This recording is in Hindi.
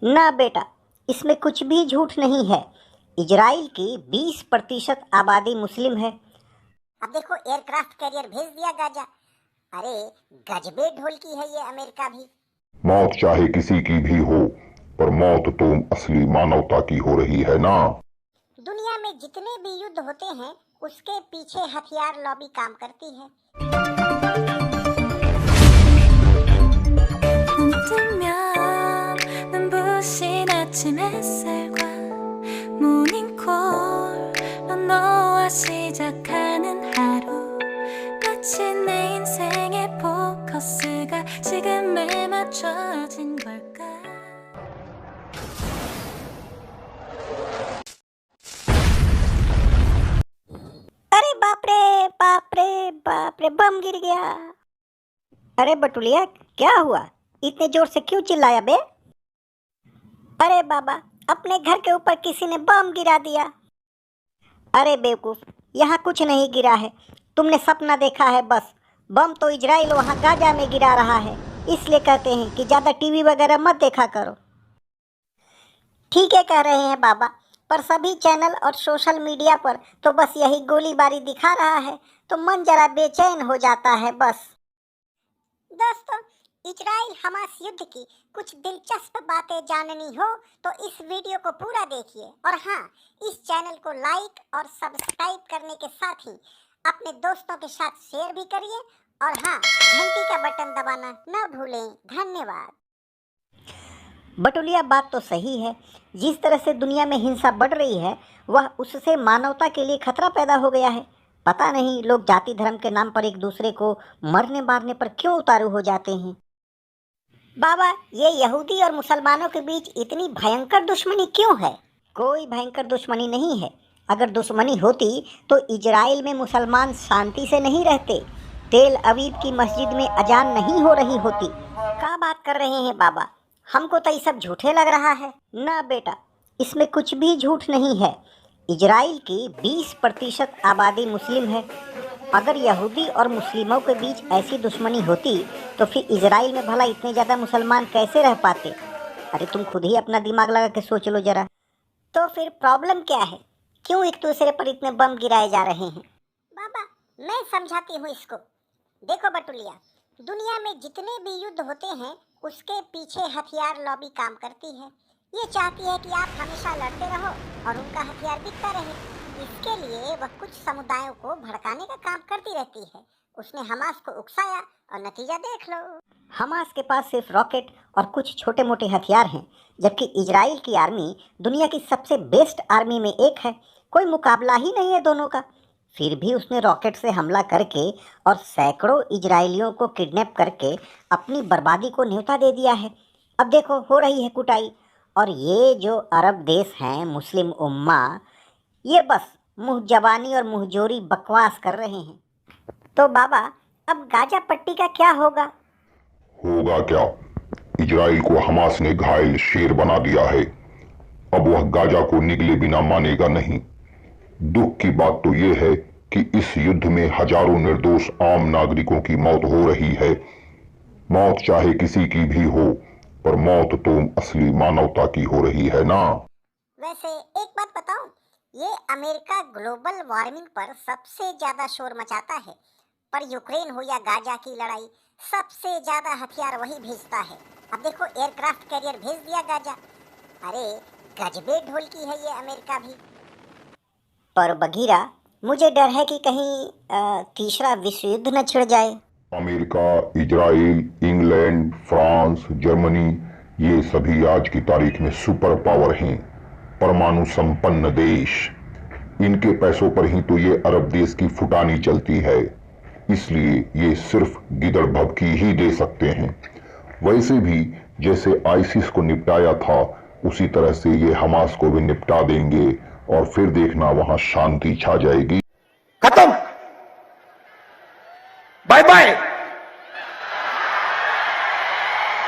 ना बेटा, इसमें कुछ भी झूठ नहीं है। इजराइल की 20% आबादी मुस्लिम है। अब देखो एयरक्राफ्ट कैरियर भेज दिया गाजा। अरे गजबे ढोलकी है ये अमेरिका भी। मौत चाहे किसी की भी हो, पर मौत तो असली मानवता की हो रही है ना। दुनिया में जितने भी युद्ध होते हैं उसके पीछे हथियार लॉबी काम करती है। 눈부신 아침 햇살과 모닝콜로 너와 시작하는 하루 마치 내 인생의 포커스가 지금에 맞춰진 걸까. अरे बाप रे बाप रे बाप रे, बम गिर गया। अरे बटुलिया, क्या हुआ? इतने जोर से क्यों चिल्लाया बे? अरे बाबा, अपने घर के ऊपर किसी ने बम गिरा दिया। अरे बेवकूफ, यहाँ कुछ नहीं गिरा है, तुमने सपना देखा है बस। बम तो इजराइल वहाँ गाजा में गिरा रहा है, इसलिए कहते हैं कि ज़्यादा टीवी वगैरह मत देखा करो। ठीक है कह रहे हैं बाबा, पर सभी चैनल और सोशल मीडिया पर तो बस यही गोलीबारी दिखा रहा है, तो मन जरा बेचैन हो जाता है बस। दोस्तों, इजराइल हमास युद्ध की कुछ दिलचस्प बातें जाननी हो तो इस वीडियो को पूरा देखिए। और हाँ, इस चैनल को लाइक और सब्सक्राइब करने के साथ ही अपने दोस्तों के साथ शेयर भी करिए। और हाँ, घंटी का बटन दबाना न भूलें। धन्यवाद। बटुलिया, बात तो सही है। जिस तरह से दुनिया में हिंसा बढ़ रही है, वह उससे मानवता के लिए खतरा पैदा हो गया है। पता नहीं लोग जाति धर्म के नाम पर एक दूसरे को मरने मारने पर क्यों उतारू हो जाते हैं। बाबा, ये यहूदी और मुसलमानों के बीच इतनी भयंकर दुश्मनी क्यों है? कोई भयंकर दुश्मनी नहीं है। अगर दुश्मनी होती तो इजराइल में मुसलमान शांति से नहीं रहते, तेल अवीव की मस्जिद में अजान नहीं हो रही होती। क्या बात कर रहे हैं बाबा? हमको तो ये सब झूठे लग रहा है। ना बेटा, इसमें कुछ भी झूठ नहीं है। इजराइल की 20% आबादी मुस्लिम है। अगर यहूदी और मुस्लिमों के बीच ऐसी दुश्मनी होती तो फिर इजराइल में भला इतने ज़्यादा मुसलमान कैसे रह पाते? अरे तुम खुद ही अपना दिमाग लगा के सोच लो जरा। तो फिर प्रॉब्लम क्या है? क्यों एक दूसरे पर इतने बम गिराए जा रहे हैं? बाबा, मैं समझाती हूँ इसको। देखो बटुलिया, दुनिया में जितने भी युद्ध होते हैं उसके पीछे हथियार लॉबी काम करती है। ये चाहती है कि आप हमेशा लड़ते रहो और उनका हथियार बिकता रहे। इसके लिए वह कुछ समुदायों को भड़काने का काम करती रहती है। उसने हमास को उकसाया और नतीजा देख लो। हमास के पास सिर्फ रॉकेट और कुछ छोटे मोटे हथियार हैं, जबकि इजराइल की आर्मी दुनिया की सबसे बेस्ट आर्मी में एक है। कोई मुकाबला ही नहीं है दोनों का। फिर भी उसने रॉकेट से हमला करके और सैकड़ों इजरायलियों को किडनैप करके अपनी बर्बादी को न्योता दे दिया है। अब देखो हो रही है कुटाई। और ये जो अरब देश हैं, मुस्लिम उम्मा, ये बस मुँह जबानी और मुँहजोरी बकवास कर रहे हैं। तो बाबा, अब गाजा पट्टी का क्या होगा? होगा क्या? इजराइल को हमास ने घायल शेर बना दिया है। अब वह गाजा को निगले बिना मानेगा नहीं। दुख की बात तो यह है कि इस युद्ध में हजारों निर्दोष आम नागरिकों की मौत हो रही है। मौत चाहे किसी की भी हो, पर मौत तो असली मानवता की हो रही है ना। वैसे एक बात बताऊं, ये अमेरिका ग्लोबल वार्मिंग पर सबसे ज्यादा शोर मचाता है, पर यूक्रेन हो या गाजा की लड़ाई, सबसे ज्यादा हथियार वही भेजता है। अब देखो एयरक्राफ्ट कैरियर भेज दिया गाजा। अरे गजबे ढोलकी है ये अमेरिका भी। पर बघीरा, मुझे डर है कि कहीं तीसरा विश्व युद्ध न छिड़ जाए। America, Israel, England, France, Germany, ये सभी आज की तारीख में सुपर पावर हैं, परमाणु संपन्न देश। इनके पैसों पर ही तो ये अरब देश की फुटानी चलती है, इसलिए ये सिर्फ गिदड़ भभकी ही दे सकते हैं। वैसे भी जैसे आईसिस को निपटाया था, उसी तरह से ये हमास को भी निपटा देंगे और फिर देखना वहां शांति छा जाएगी।